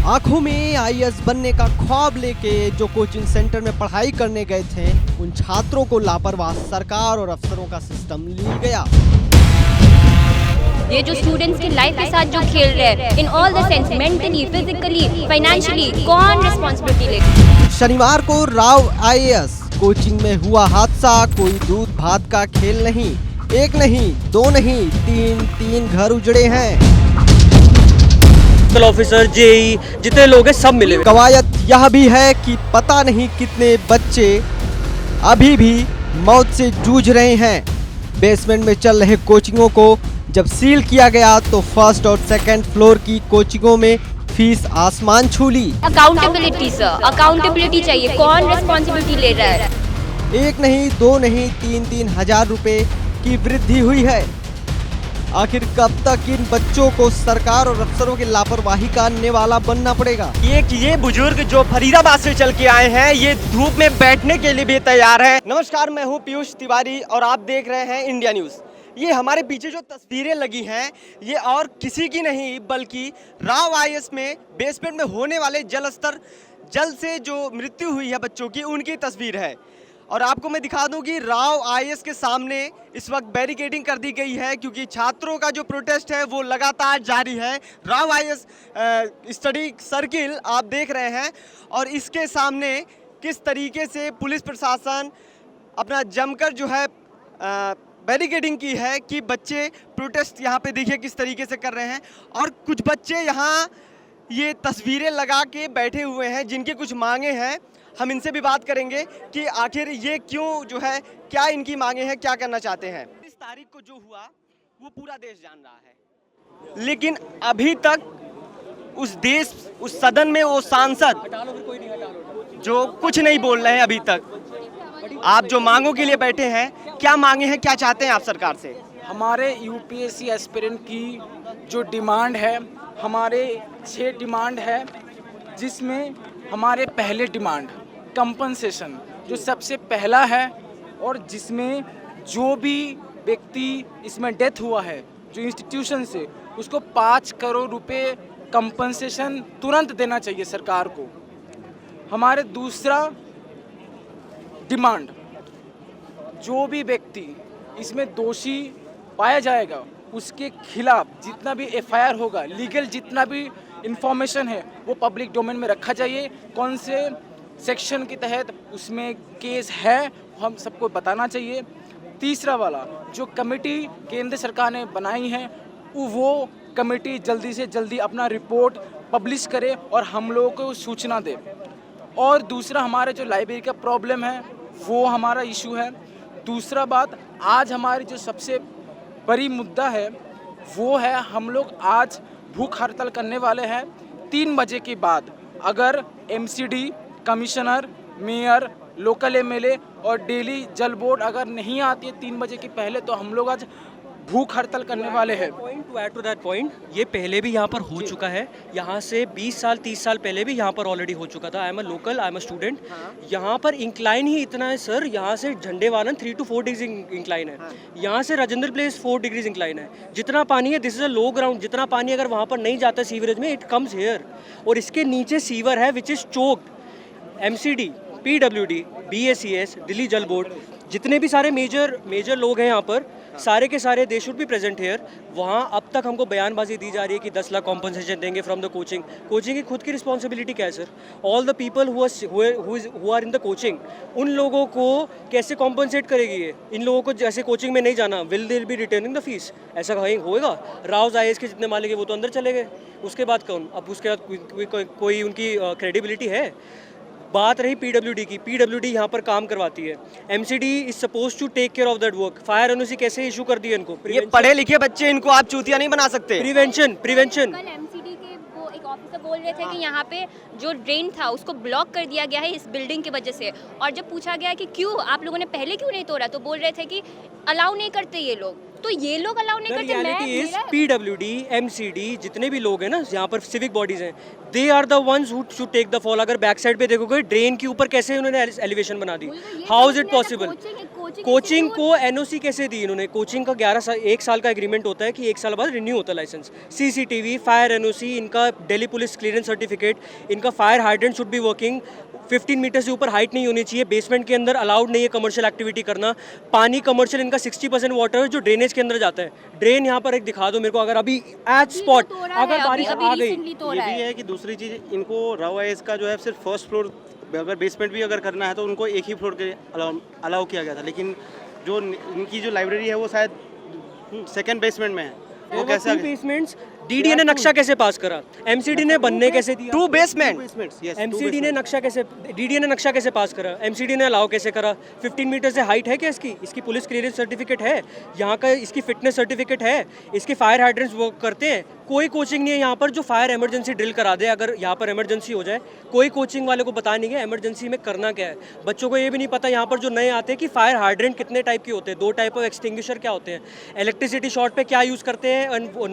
आंखों में आईएएस बनने का ख्वाब लेके जो कोचिंग सेंटर में पढ़ाई करने गए थे, उन छात्रों को लापरवाह सरकार और अफसरों का सिस्टम ले गया। ये जो स्टूडेंट्स की लाइफ के साथ जो खेल रहे हैं, in all the sense, mentally, physically, financially, कौन रिस्पॉन्सिबिलिटी लेगा? शनिवार को राव आईएएस कोचिंग में हुआ हादसा कोई दूध भात का खेल नहीं। एक नहीं, दो नहीं, तीन घर उजड़े हैं। ऑफिसर, जेई, जितने लोग हैं सब मिले। कवायद यह भी है कि पता नहीं कितने बच्चे अभी भी मौत से जूझ रहे हैं। बेसमेंट में चल रहे कोचिंगों को जब सील किया गया तो फर्स्ट और सेकंड फ्लोर की कोचिंगों में फीस आसमान छू ली। अकाउंटेबिलिटी सर, अकाउंटेबिलिटी चाहिए। कौन रिस्पॉन्सिबिलिटी ले रहा है? एक नहीं, दो नहीं, तीन हजार रुपए की वृद्धि हुई है। आखिर कब तक इन बच्चों को सरकार और अफसरों की लापरवाही का निवाला बनना पड़ेगा? ये बुजुर्ग जो फरीदाबाद से चल के आए हैं, ये धूप में बैठने के लिए भी तैयार है। नमस्कार, मैं हूँ पीयूष तिवारी और आप देख रहे हैं इंडिया न्यूज़। ये हमारे पीछे जो तस्वीरें लगी हैं, ये और किसी की नहीं बल्कि राव आईएएस में बेसमेंट में होने वाले जल से जो मृत्यु हुई है बच्चों की, उनकी तस्वीर है। और आपको मैं दिखा दूं कि राव आईएएस के सामने इस वक्त बैरिकेडिंग कर दी गई है, क्योंकि छात्रों का जो प्रोटेस्ट है वो लगातार जारी है। राव आईएएस स्टडी सर्किल आप देख रहे हैं और इसके सामने किस तरीके से पुलिस प्रशासन अपना जमकर जो है बैरिकेडिंग की है कि बच्चे प्रोटेस्ट यहाँ पे देखिए किस तरीके से कर रहे हैं। और कुछ बच्चे यहाँ ये तस्वीरें लगा के बैठे हुए हैं जिनकी कुछ मांगे हैं। हम इनसे भी बात करेंगे कि आखिर ये क्यों जो है, क्या इनकी मांगे हैं, क्या करना चाहते हैं। इस तारीख को जो हुआ वो पूरा देश जान रहा है, लेकिन अभी तक उस सदन में वो सांसद जो कुछ नहीं बोल रहे हैं अभी तक। आप जो मांगों के लिए बैठे हैं, क्या मांगे हैं, क्या चाहते हैं आप सरकार से? हमारे यूपीएससी एस्पिरेंट की जो डिमांड है, हमारे 6 डिमांड है, जिसमें हमारे पहले डिमांड कंपनसेशन जो सबसे पहला है, और जिसमें जो भी व्यक्ति इसमें डेथ हुआ है जो इंस्टीट्यूशन से, उसको 5 करोड़ रुपए कंपनसेशन तुरंत देना चाहिए सरकार को। हमारे दूसरा डिमांड, जो भी व्यक्ति इसमें दोषी पाया जाएगा उसके खिलाफ जितना भी एफआईआर होगा, लीगल जितना भी इंफॉर्मेशन है वो पब्लिक डोमेन में रखा जाइए। कौन से सेक्शन के तहत उसमें केस है हम सबको बताना चाहिए। तीसरा वाला, जो कमेटी केंद्र सरकार ने बनाई है, वो कमेटी जल्दी से जल्दी अपना रिपोर्ट पब्लिश करे और हम लोगों को सूचना दे। और दूसरा, हमारे जो लाइब्रेरी का प्रॉब्लम है वो हमारा इशू है। दूसरा बात, आज हमारी जो सबसे बड़ी मुद्दा है वो है, हम लोग आज भूख हड़ताल करने वाले हैं 3 बजे के बाद। अगर MCD, commissioner, mayor, local MLA और डेली जल बोर्ड अगर नहीं आती है 3 बजे के पहले, तो हम लोग आज भूख हड़ताल करने वाले हैं। To add to that point, ये पहले भी यहाँ पर हो चुका है। यहाँ से 20 साल 30 साल पहले भी यहाँ पर ऑलरेडी हो चुका था। I am a local, I am a student. यहाँ पर इंक्लाइन ही इतना है सर, यहाँ से झंडेवालन 3 to 4 डिग्री इंक्लाइन है। यहाँ से राजेंद्र प्लेस 4 डिग्रीज इंक्लाइन है। जितना पानी है, this is a low ground. जितना पानी अगर वहाँ पर नहीं जाता सीवरेज में, इट कम्स हेयर। और इसके नीचे सीवर है which is choked. MCD, PWD, BACS, Delhi Jal board, जितने भी सारे मेजर लोग हैं यहाँ पर, सारे के सारे they should be present here. वहाँ अब तक हमको बयानबाजी दी जा रही है कि 10 लाख कॉम्पनसेशन देंगे फ्रॉम द कोचिंग की खुद की रिस्पॉन्सिबिलिटी क्या है sir? All the people who are in the coaching, उन लोगों को कैसे कॉम्पनसेट करेगी ये? इन लोगों को जैसे कोचिंग में नहीं जाना, will they B returning the fees? ऐसा होएगा? राव आईएएस के जितने मालिक है वो तो अंदर चले गए, उसके बाद कौन? अब उसके बाद कोई उनकी क्रेडिबिलिटी है? बात रही पीडब्ल्यूडी की, पीडब्ल्यूडी यहाँ पर काम करवाती है। MCD is suppose to take care of that work. Fire NOC कैसे इशू कर दिया इनको? ये पढ़े लिखे बच्चे, इनको आप चूतिया नहीं बना सकते। प्रिवेंशन कल एमसीडी के वो एक ऑफिसर बोल रहे थे कि यहाँ पे जो ड्रेन था उसको ब्लॉक कर दिया गया है इस बिल्डिंग की वजह से। और जब पूछा गया कि क्यों आप लोगों ने पहले क्यों नहीं तोड़ा, तो बोल रहे थे कि अलाउ नहीं करते ये लोग। तो ये लोग अलाउ नहीं करते। पीडब्ल्यूडी, एमसीडी, जितने भी लोग हैं ना यहाँ पर, सिविक बॉडीज हैं, they are the ones who should take the fall. अगर बैक साइड पे देखोगे ड्रेन के ऊपर कैसे उन्होंने एलिवेशन बना दी, how is it possible? Coaching को एनओसी कैसे दी इन्होंने? कोचिंग का 1 साल का एग्रीमेंट होता है कि 1 साल बाद रिन्यू होता है लाइसेंस। सीसीटीवी, फायर एनओसी, इनका दिल्ली पुलिस क्लियरेंस सर्टिफिकेट, इनका fire hydrant should be working, 15 metre से ऊपर हाइट नहीं होनी चाहिए, बेसमेंट के अंदर अलाउड नहीं है कमर्शियल एक्टिविटी करना, पानी कमर्शियल इनका 60% वाटर जो ड्रेनेज के अंदर जाता है। ड्रेन यहाँ पर एक दिखा दो मेरे को, अगर अभी एट स्पॉट अगर बारिश आ गई। ये भी है कि दूसरी चीज़ इनको रॉ आइस का जो है सिर्फ फर्स्ट फ्लोर, अगर बेसमेंट भी अगर करना है तो उनको एक ही फ्लोर के अलाउ किया गया था, लेकिन जो इनकी जो लाइब्रेरी है वो शायद सेकंड बेसमेंट में है। वो कैसे बेसमेंट्स डीडीए ने नक्शा कैसे पास करा? एमसीडी ने बनने कैसे दिया? 2 बेसमेंट एमसीडी ने नक्शा कैसे, डीडीए ने नक्शा कैसे पास करा? एमसीडी ने अलाउ कैसे करा? 15 मीटर से हाइट है क्या इसकी? इसकी पुलिस क्लियरेंस सर्टिफिकेट है, यहाँ का इसकी फिटनेस सर्टिफिकेट है, इसके फायर हाइड्रेंट्स वर्क करते हैं। कोई कोचिंग नहीं है यहाँ पर जो फायर इमरजेंसी ड्रिल करा दे, अगर यहाँ पर इमरजेंसी हो जाए। कोई कोचिंग वाले को बता नहीं गया इमरजेंसी में करना क्या है। बच्चों को ये भी नहीं पता यहाँ पर जो नए आते हैं कि फायर हाइड्रेंट कितने टाइप के होते हैं, 2 टाइप ऑफ एक्सटिंग्विशर क्या होते हैं, इलेक्ट्रिसिटी शॉर्ट पे क्या यूज़ करते हैं और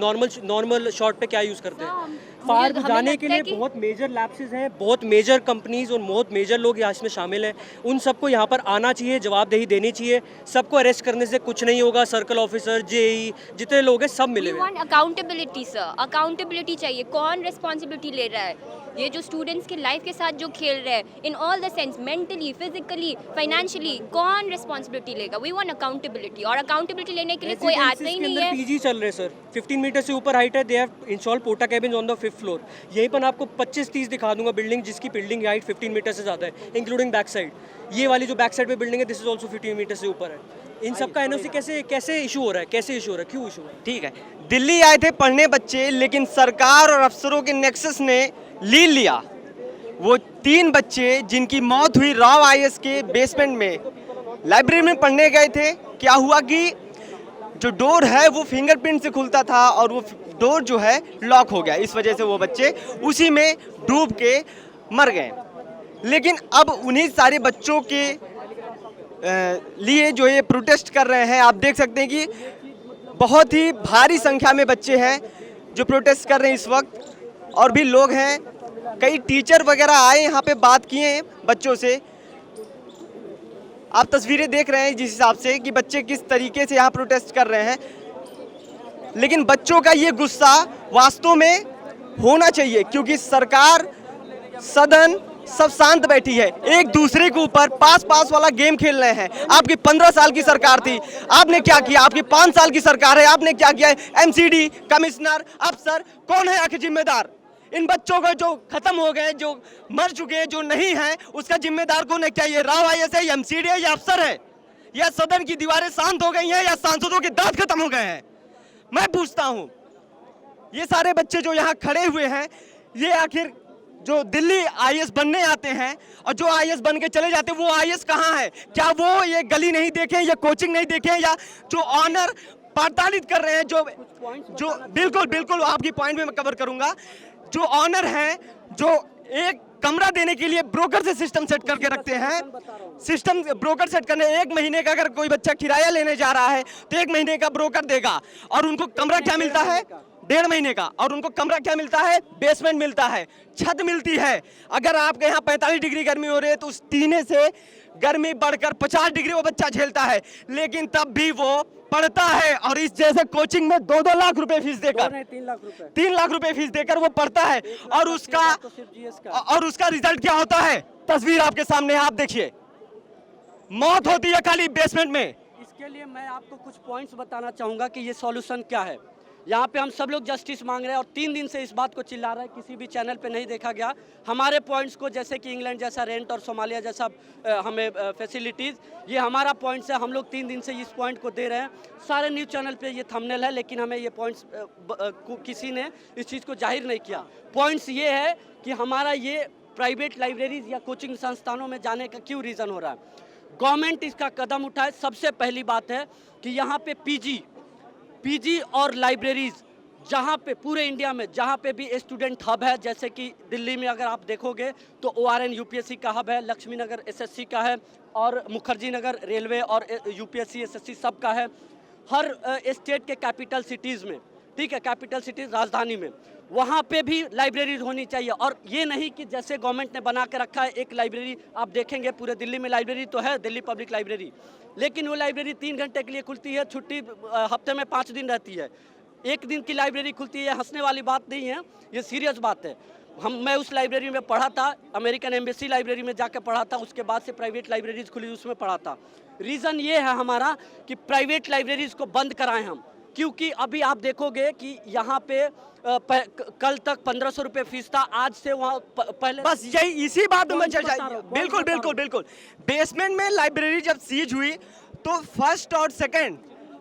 नॉर्मल शॉर्ट पे क्या यूज़ करते हैं। फायर बुझाने के लिए बहुत मेजर लैप्सेस हैं, बहुत मेजर कंपनीज और बहुत मेजर लोग यहाँ इसमें शामिल हैं। उन सबको यहाँ पर आना चाहिए, जवाबदेही देनी चाहिए। सबको अरेस्ट करने से कुछ नहीं होगा। सर्कल ऑफिसर, जेई, जितने लोग हैं सब मिले हुए हैं। अकाउंटेबिलिटी सर, अकाउंटेबिलिटी चाहिए। कौन रिस्पॉन्सिबिलिटी ले रहा है? ये जो स्टूडेंट्स के लाइफ के साथ जो खेल रहे हैं, in all the sense, mentally, physically, financially, कौन रिस्पॉन्सिबिलिटी लेगा? वी वांट अकाउंटेबिलिटी, और अकाउंटेबिलिटी लेने के लिए कोई आता ही नहीं है। पीजी चल रहे सर, 15 मीटर से ऊपर हाइट है, they have install पोर्टा cabins on the 5th floor. यहीं पर आपको 25-30 दिखा दूंगा बिल्डिंग जिसकी बिल्डिंग हाइट 15 मीटर से ज़्यादा है, इंक्लूडिंग बैक साइड। ये वाली जो बैक साइड पे बिल्डिंग है, दिस इज ऑल्सो 15 मीटर से ऊपर है। इन सब का एनओसी कैसे इशू हो रहा है? कैसे इशू हो रहा है? क्यों इशू हो रहा है? ठीक है, दिल्ली आए थे पढ़ने बच्चे, लेकिन सरकार और अफसरों के नेक्सस ने लीन लिया। वो 3 बच्चे जिनकी मौत हुई राव आईएएस के बेसमेंट में लाइब्रेरी में पढ़ने गए थे। क्या हुआ कि जो डोर है वो फिंगरप्रिंट से खुलता था और वो डोर जो है लॉक हो गया। इस वजह से वो बच्चे उसी में डूब के मर गए। लेकिन अब उन्हीं सारे बच्चों के लिए जो ये प्रोटेस्ट कर रहे हैं, आप देख सकते हैं कि बहुत ही भारी संख्या में बच्चे हैं जो प्रोटेस्ट कर रहे हैं इस वक्त, और भी लोग हैं। कई टीचर वगैरह आए यहाँ पे, बात किए हैं बच्चों से। आप तस्वीरें देख रहे हैं जिस हिसाब से कि बच्चे किस तरीके से यहाँ प्रोटेस्ट कर रहे हैं। लेकिन बच्चों का ये गुस्सा वास्तव में होना चाहिए, क्योंकि सरकार, सदन सब शांत बैठी है, एक दूसरे के ऊपर पास वाला गेम खेल रहे हैं। आपकी 15 साल की सरकार थी, आपने क्या किया? आपकी 5 साल की सरकार है, आपने क्या किया? एमसीडी, कमिश्नर, अफसर, कौन है आखिर जिम्मेदार? इन बच्चों का जो खत्म हो गए, जो मर चुके हैं, जो नहीं है, उसका जिम्मेदार कौन है? क्या ये राव आईएएस है, एमसीडी है, या अफसर है, या सदन की दीवारें शांत हो गई हैं, या सांसदों के दांत खत्म हो गए हैं? मैं पूछता हूं, ये सारे बच्चे जो यहाँ खड़े हुए हैं, ये आखिर जो दिल्ली आईएएस बनने आते हैं और जो आईएएस बन के चले जाते हैं, वो आईएएस कहाँ है? क्या वो ये गली नहीं देखे, या कोचिंग नहीं देखे, या जो ऑनर प्रताड़ित कर रहे हैं, जो बिल्कुल आपकी पॉइंट में मैं कवर करूंगा, जो ऑनर हैं, जो एक कमरा देने के लिए ब्रोकर से सिस्टम सेट करके रखते हैं। सिस्टम ब्रोकर सेट करने, 1 महीने का अगर कोई बच्चा किराया लेने जा रहा है तो 1 महीने का ब्रोकर देगा, और उनको कमरा क्या मिलता है? 1.5 महीने का। और उनको कमरा क्या मिलता है? बेसमेंट मिलता है, छत मिलती है। अगर आपके यहाँ 45 डिग्री गर्मी हो रही है तो उस टीने से गर्मी बढ़कर 50 डिग्री वो बच्चा झेलता है, लेकिन तब भी वो पढ़ता है। और इस जैसे कोचिंग में 2-2 लाख रुपए फीस देकर, 3 लाख रुपए फीस देकर वो पढ़ता है, और उसका रिजल्ट क्या होता है? तस्वीर आपके सामने है, आप देखिए, मौत होती है खाली बेसमेंट में। इसके लिए मैं आपको कुछ पॉइंट्स बताना चाहूँगा कि ये सॉल्यूशन क्या है। यहाँ पे हम सब लोग जस्टिस मांग रहे हैं और 3 दिन से इस बात को चिल्ला रहे हैं, किसी भी चैनल पे नहीं देखा गया हमारे पॉइंट्स को, जैसे कि इंग्लैंड जैसा रेंट और सोमालिया जैसा हमें फैसिलिटीज़। ये हमारा पॉइंट्स है, हम लोग 3 दिन से इस पॉइंट को दे रहे हैं। सारे न्यूज़ चैनल पे ये थंबनेल है, लेकिन हमें ये पॉइंट्स किसी ने इस चीज़ को जाहिर नहीं किया। पॉइंट्स ये है कि हमारा ये प्राइवेट लाइब्रेरीज या कोचिंग संस्थानों में जाने का क्यों रीज़न हो रहा है। गवर्नमेंट इसका कदम उठाए। सबसे पहली बात है कि यहाँ पे पीजी और लाइब्रेरीज, जहाँ पे पूरे इंडिया में जहाँ पे भी स्टूडेंट हब है, जैसे कि दिल्ली में अगर आप देखोगे तो ORN यूपीएससी का हब है, लक्ष्मी नगर SSC का है, और मुखर्जी नगर रेलवे और यूपीएससी SSC सब का है। हर स्टेट के कैपिटल सिटीज़ में, ठीक है, कैपिटल सिटीज़ राजधानी में, वहाँ पे भी लाइब्रेरी होनी चाहिए। और ये नहीं कि जैसे गवर्नमेंट ने बना के रखा है एक लाइब्रेरी, आप देखेंगे पूरे दिल्ली में लाइब्रेरी तो है, दिल्ली पब्लिक लाइब्रेरी, लेकिन वो लाइब्रेरी 3 घंटे के लिए खुलती है, छुट्टी हफ्ते में 5 दिन रहती है। एक दिन की लाइब्रेरी खुलती है, हंसने वाली बात नहीं है, ये सीरियस बात है। मैं उस लाइब्रेरी में पढ़ा था, अमेरिकन एम्बेसी लाइब्रेरी में जाकर पढ़ा था, उसके बाद से प्राइवेट लाइब्रेरीज खुली उसमें पढ़ा था। रीज़न ये है हमारा कि प्राइवेट लाइब्रेरीज को बंद कराएं हम, क्योंकि अभी आप देखोगे कि यहाँ पे कल तक 1500 रुपये फीस था, आज से वहाँ पहले बस यही इसी बात में पॉइंट चर्चा। बता रहा हूँ, पॉइंट बिल्कुल बता रहा बिल्कुल हूँ। बिल्कुल। बेसमेंट में लाइब्रेरी जब सीज हुई तो फर्स्ट और सेकंड,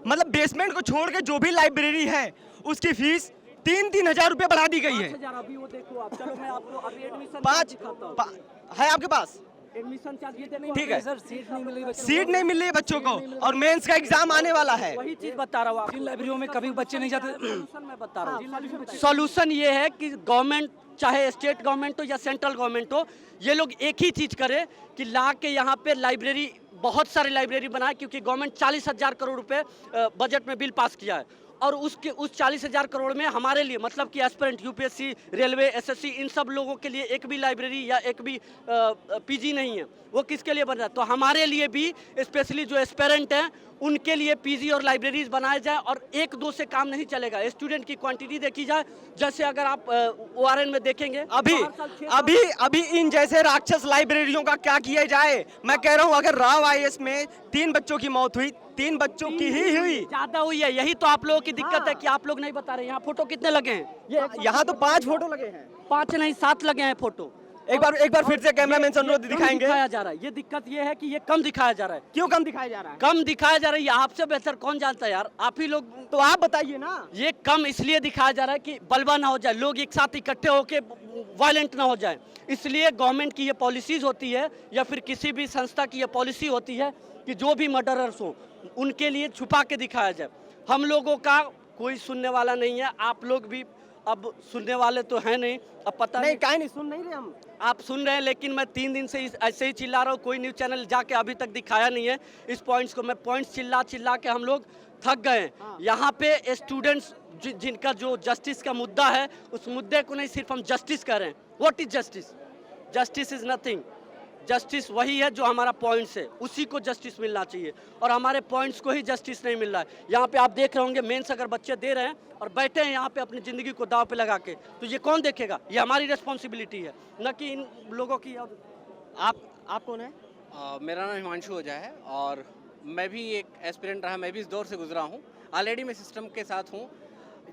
मतलब बेसमेंट को छोड़ के जो भी लाइब्रेरी है उसकी फीस 3-3 हजार रुपये बढ़ा दी गई है। 5000 अभी वो देखो आप, चलो मैं आपको अभी एडमिशन पाँच दिखाता हूँ। है आपके पास? एडमिशन चार्ज ये देखो, ठीक है। सर सीट नहीं मिल रही, सीट नहीं मिल रही है बच्चों को और मेंस का एग्जाम आने वाला है। वही चीज बता रहा हूँ आपको। जिन लाइब्रेरियों में कभी बच्चे नहीं जाते, सॉल्यूशन मैं बता रहा हूँ। सॉल्यूशन ये है कि गवर्नमेंट, चाहे स्टेट गवर्नमेंट हो या सेंट्रल गवर्नमेंट हो, ये लोग एक ही चीज करे कि ला के यहाँ पे लाइब्रेरी, बहुत सारी लाइब्रेरी बनाए, क्योंकि गवर्नमेंट 40,000 करोड़ रुपए बजट में बिल पास किया है। और उस 40,000 करोड़ में हमारे लिए, मतलब कि एस्पिरेंट यूपीएससी, रेलवे, एसएससी, इन सब लोगों के लिए एक भी लाइब्रेरी या एक भी पीजी नहीं है। वो किसके लिए बन रहा है? तो हमारे लिए भी, स्पेशली जो एस्पिरेंट हैं उनके लिए पीजी और लाइब्रेरीज बनाए जाए, और 1-2 से काम नहीं चलेगा। स्टूडेंट की क्वांटिटी देखी जाए, जैसे अगर आप ओआरएन में देखेंगे अभी इन जैसे राक्षस लाइब्रेरियों का क्या किया जाए। मैं कह रहा हूँ अगर राव आईएएस में 3 बच्चों की मौत हुई, 3 बच्चों की ही हुई, ज्यादा हुई है। यही तो आप लोगों की दिक्कत है कि आप लोग नहीं बता रहे। यहाँ फोटो कितने लगे हैं? ये यहाँ तो 5 फोटो लगे हैं। 5 नहीं 7 लगे हैं फोटो। एक बार फिर से कैमरामैन से अनुरोध दिखाएंगे। दिखाया जा रहा है, ये दिक्कत ये है कि ये कम दिखाया जा रहा है। क्यों कम दिखाया जा रहा है? कम दिखाया जा रहा है, ये आपसे बेहतर कौन जानता है यार, आप ही लोग। तो आप बताइए ना। ये कम इसलिए दिखाया जा रहा है कि बलवा ना हो जाए, लोग एक साथ इकट्ठे होके वायलेंट ना हो जाए, इसलिए गवर्नमेंट की ये पॉलिसीज होती है या फिर किसी भी संस्था की ये पॉलिसी होती है कि जो भी मर्डरर्स हो उनके लिए छुपा के दिखाया जाए। हम लोगों का कोई सुनने वाला नहीं है, आप लोग भी अब सुनने वाले तो हैं नहीं, अब पता नहीं काहे नहीं सुन नहीं रहे हम। आप सुन रहे हैं, लेकिन मैं 3 दिन से ऐसे ही चिल्ला रहा हूँ, कोई न्यूज़ चैनल जाके अभी तक दिखाया नहीं है इस पॉइंट्स को। मैं पॉइंट्स चिल्ला के हम लोग थक गए हैं। यहाँ पे स्टूडेंट्स जिनका जो जस्टिस का मुद्दा है, उस मुद्दे को नहीं सिर्फ हम जस्टिस कर रहे हैं। What is justice? Justice is nothing. Justice वही है जो हमारा पॉइंट्स है, उसी को जस्टिस मिलना चाहिए, और हमारे पॉइंट्स को ही जस्टिस नहीं मिल रहा है। यहाँ पे आप देख रहे होंगे मेंस अगर बच्चे दे रहे हैं और बैठे हैं यहाँ पे अपनी ज़िंदगी को दाव पे लगा के, तो ये कौन देखेगा? ये हमारी रिस्पॉन्सिबिलिटी है, न कि इन लोगों की। आप कौन है? मेरा नाम हिमांशु ओझा है और मैं भी एक एस्पिरेंट रहा, मैं भी इस दौर से गुजरा हूँ। ऑलरेडी मैं सिस्टम के साथ हूँ।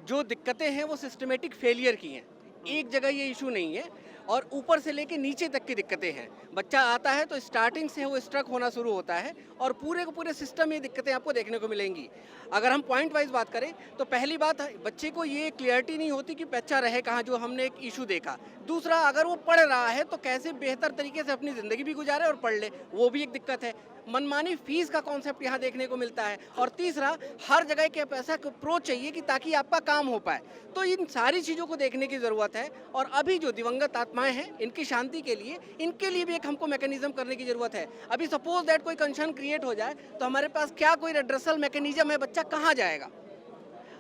जो दिक्कतें हैं वो सिस्टमेटिक फेलियर की हैं, एक जगह ये इशू नहीं है, और ऊपर से लेके नीचे तक की दिक्कतें हैं। बच्चा आता है तो स्टार्टिंग से वो स्ट्रक होना शुरू होता है, और पूरे के पूरे सिस्टम ये दिक्कतें आपको देखने को मिलेंगी। अगर हम पॉइंट वाइज बात करें तो पहली बात, बच्चे को ये क्लियरिटी नहीं होती कि बच्चा रहे कहाँ, जो हमने एक इशू देखा। दूसरा, अगर वो पढ़ रहा है तो कैसे बेहतर तरीके से अपनी ज़िंदगी भी गुजारे और पढ़ ले, वो भी एक दिक्कत है। मनमानी फीस का कॉन्सेप्ट यहाँ देखने को मिलता है। और तीसरा, हर जगह के पैसा अप्रोच चाहिए कि ताकि आपका काम हो पाए। तो इन सारी चीज़ों को देखने की ज़रूरत है, और अभी जो दिवंगत आत्माएं हैं इनकी शांति के लिए, इनके लिए भी एक हमको मैकेनिज्म करने की ज़रूरत है। अभी सपोज दैट कोई कंसर्न क्रिएट हो जाए तो हमारे पास क्या कोई रेड्रेसल मैकेनिज्म है? बच्चा कहाँ जाएगा?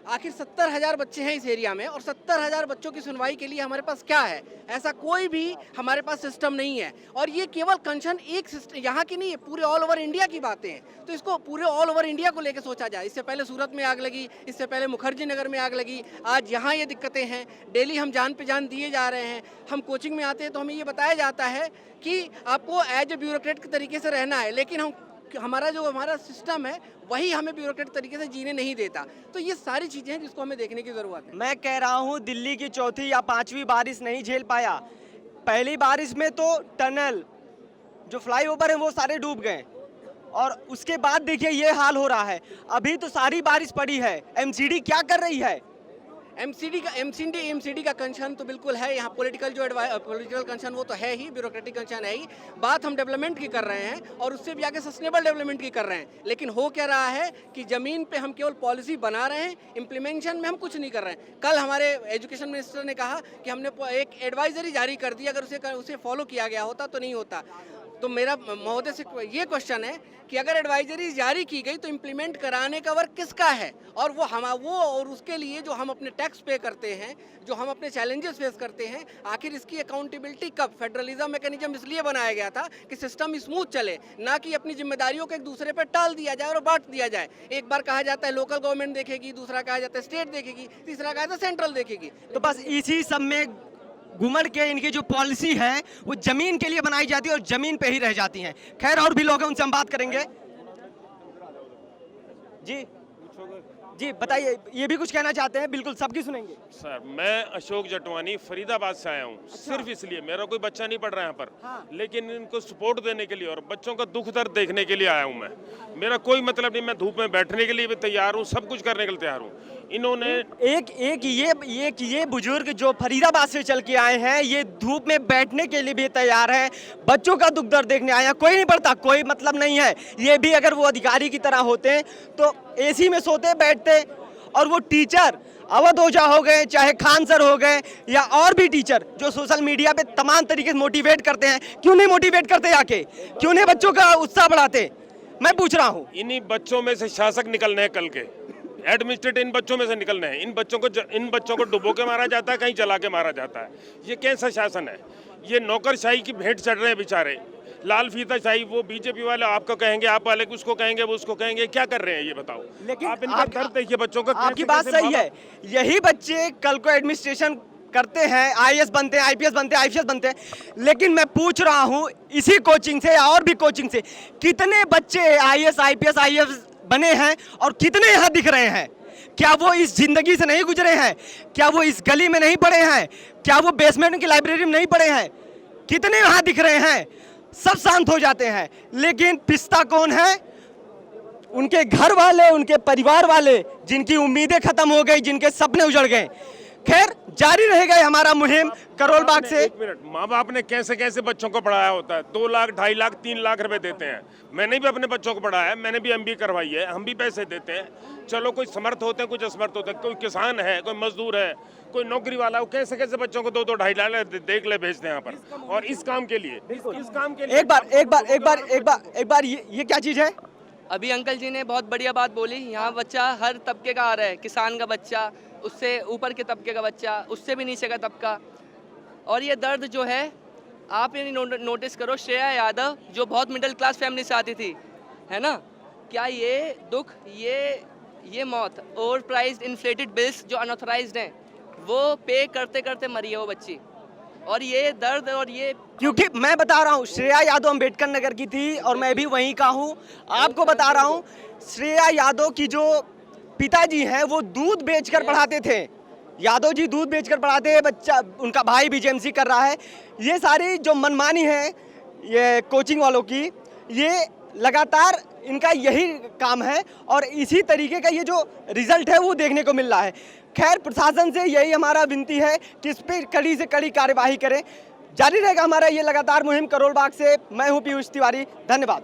आखिर 70,000 बच्चे हैं इस एरिया में, और 70,000 बच्चों की सुनवाई के लिए हमारे पास क्या है? ऐसा कोई भी हमारे पास सिस्टम नहीं है। और ये केवल कंसर्न एक सिस्टम यहाँ की नहीं है, पूरे ऑल ओवर इंडिया की बातें हैं। तो इसको पूरे ऑल ओवर इंडिया को लेकर सोचा जाए। इससे पहले सूरत में आग लगी, इससे पहले मुखर्जी नगर में आग लगी, आज यहाँ ये दिक्कतें हैं। डेली हम जान पे जान दिए जा रहे हैं। हम कोचिंग में आते हैं तो हमें ये बताया जाता है कि आपको एज ए ब्यूरोक्रेट के तरीके से रहना है, लेकिन हमारा सिस्टम है वही हमें ब्यूरोक्रेट तरीके से जीने नहीं देता। तो ये सारी चीज़ें हैं जिसको हमें देखने की ज़रूरत है। मैं कह रहा हूँ दिल्ली की चौथी या 5वीं बारिश नहीं झेल पाया। पहली बारिश में तो टनल, जो फ्लाईओवर है वो सारे डूब गए, और उसके बाद देखिए ये हाल हो रहा है। अभी तो सारी बारिश पड़ी है, एमसीडी क्या कर रही है? एमसीडी का कंसर्न तो बिल्कुल है यहाँ। पॉलिटिकल कंसर्न वो तो है ही, ब्यूरोक्रेटिक कंसर्न है ही। बात हम डेवलपमेंट की कर रहे हैं, और उससे भी आगे सस्टेनेबल डेवलपमेंट की कर रहे हैं। लेकिन हो क्या रहा है कि ज़मीन पे हम केवल पॉलिसी बना रहे हैं, इम्प्लीमेंटेशन में हम कुछ नहीं कर रहे हैं। कल हमारे एजुकेशन मिनिस्टर ने कहा कि हमने एक एडवाइजरी जारी कर दी, अगर उसे फॉलो किया गया होता तो नहीं होता। तो मेरा महोदय से ये क्वेश्चन है कि अगर एडवाइजरी जारी की गई तो इम्प्लीमेंट कराने का वर्क किसका है? और वो और उसके लिए जो हम अपने टैक्स टैक्स पे करते हैं, जो हम अपने चैलेंजेस फेस करते हैं, आखिर इसकी अकाउंटेबिलिटी कब? फेडरलिज्म मैकेनिज्म इसलिए बनाया गया था कि सिस्टम स्मूथ चले, ना कि अपनी जिम्मेदारियों को एक दूसरे पर टाल दिया जाए और बांट दिया जाए। एक बार कहा जाता है लोकल गवर्नमेंट देखेगी, दूसरा कहा जाता है स्टेट देखेगी, तीसरा कहा जाता है सेंट्रल देखेगी। तो बस इसी सब में घुमड़ के इनकी जो पॉलिसी है वो जमीन के लिए बनाई जाती है और जमीन पे ही रह जाती हैं। खैर और भी लोग हैं, उनसे हम बात करेंगे। जी जी बताइए, ये भी कुछ कहना चाहते हैं? बिल्कुल, सबकी सुनेंगे। सर मैं अशोक जटवानी फरीदाबाद से आया हूँ। सिर्फ इसलिए, मेरा कोई बच्चा नहीं पढ़ रहा है यहाँ पर, लेकिन इनको सपोर्ट देने के लिए और बच्चों का दुख दर्द देखने के लिए आया हूँ मैं। मेरा कोई मतलब नहीं, मैं धूप में बैठने के लिए भी तैयार हूँ, सब कुछ करने के लिए तैयार हूँ। इन्होंने एक ये बुजुर्ग जो फरीदाबाद से चल के आए हैं, ये धूप में बैठने के लिए भी तैयार हैं, बच्चों का दुख दर्द देखने आए हैं। कोई नहीं पढ़ता, कोई मतलब नहीं है। ये भी अगर वो अधिकारी की तरह होते हैं तो एसी में सोते बैठते। और वो टीचर अवध ओझा हो गए, चाहे खान सर हो गए, या और भी टीचर जो सोशल मीडिया पे तमाम तरीके से मोटिवेट करते हैं, क्यों नहीं मोटिवेट करते आके? क्यों नहीं बच्चों का उत्साह बढ़ाते? मैं पूछ रहा हूँ। इन्हीं बच्चों में से शासक निकलने हैं कल के, एडमिनिस्ट्रेटर इन बच्चों में से निकलने हैं। इन बच्चों को डुबो के मारा जाता है, कहीं जला के मारा जाता है। ये कैसा शासन है? ये नौकरशाही की भेंट चढ़ रहे हैं बेचारे, लाल फीता शाही। वो बीजेपी वाले आपको कहेंगे, आप वाले उसको कहेंगे, वो उसको कहेंगे। क्या कर रहे हैं ये बताओ? लेकिन आप इनका दर्द देखिए बच्चों का। आपकी बात सही है, यही बच्चे कल को एडमिनिस्ट्रेशन करते हैं, आईएएस बनते हैं, आईपीएस बनते हैं, आईपीएस बनते हैं। लेकिन मैं पूछ रहा हूँ इसी कोचिंग से या और भी कोचिंग से, कितने बच्चे आईएएस, आईपीएस, आईएएस बने हैं और कितने यहाँ दिख रहे हैं? क्या वो इस जिंदगी से नहीं गुजरे हैं? क्या वो इस गली में नहीं पढ़े हैं? क्या वो बेसमेंट की लाइब्रेरी में नहीं पढ़े हैं? कितने यहाँ दिख रहे हैं? सब शांत हो जाते हैं। लेकिन पिस्ता कौन है? उनके घर वाले, उनके परिवार वाले, जिनकी उम्मीदें खत्म हो गई, जिनके सपने उजड़ गए। खैर जारी रहेगा हमारा मुहिम करोल बाग से। एक मिनट, माँ बाप ने कैसे कैसे बच्चों को पढ़ाया होता है। 2 लाख, 2.5 लाख, 3 लाख रुपए देते हैं। मैंने भी अपने बच्चों को पढ़ाया है, मैंने भी MBA करवाई है, हम भी पैसे देते हैं। चलो कोई समर्थ होते हैं, कुछ असमर्थ होते हैं, कोई किसान है, कोई मजदूर है, कोई नौकरी वाला, वो कैसे कैसे बच्चों को 2-2, 2.5 लाख देख ले भेजते हैं यहाँ पर। और इस काम के लिए, इस काम के लिए एक बार ये क्या चीज है? अभी अंकल जी ने बहुत बढ़िया बात बोली। यहाँ बच्चा हर तबके का आ रहा है, किसान का बच्चा, उससे ऊपर के तबके का बच्चा, उससे भी नीचे का तबका। और ये दर्द जो है आप ये नोटिस करो, श्रेया यादव जो बहुत मिडिल क्लास फैमिली से आती थी, है ना, क्या ये दुख, ये मौत, ओवर प्राइज्ड इन्फ्लेटेड बिल्स जो अनऑथराइज्ड हैं, वो पे करते करते मरी है वो बच्ची। और ये दर्द, और ये, क्योंकि मैं बता रहा हूँ, श्रेया यादव अम्बेडकर नगर की थी और मैं भी वहीं का हूँ। आपको बता रहा हूँ, श्रेया यादव की जो पिताजी हैं वो दूध बेचकर पढ़ाते थे। यादव जी दूध बेचकर पढ़ाते हैं, बच्चा उनका भाई बीजेएमसी कर रहा है। ये सारी जो मनमानी है ये कोचिंग वालों की, ये लगातार इनका यही काम है और इसी तरीके का ये जो रिजल्ट है वो देखने को मिल रहा है। खैर प्रशासन से यही हमारा विनती है कि इस पर कड़ी से कड़ी कार्यवाही करें। जारी रहेगा हमारा ये लगातार मुहिम करोल बाग से। मैं हूँ पीयूष तिवारी, धन्यवाद।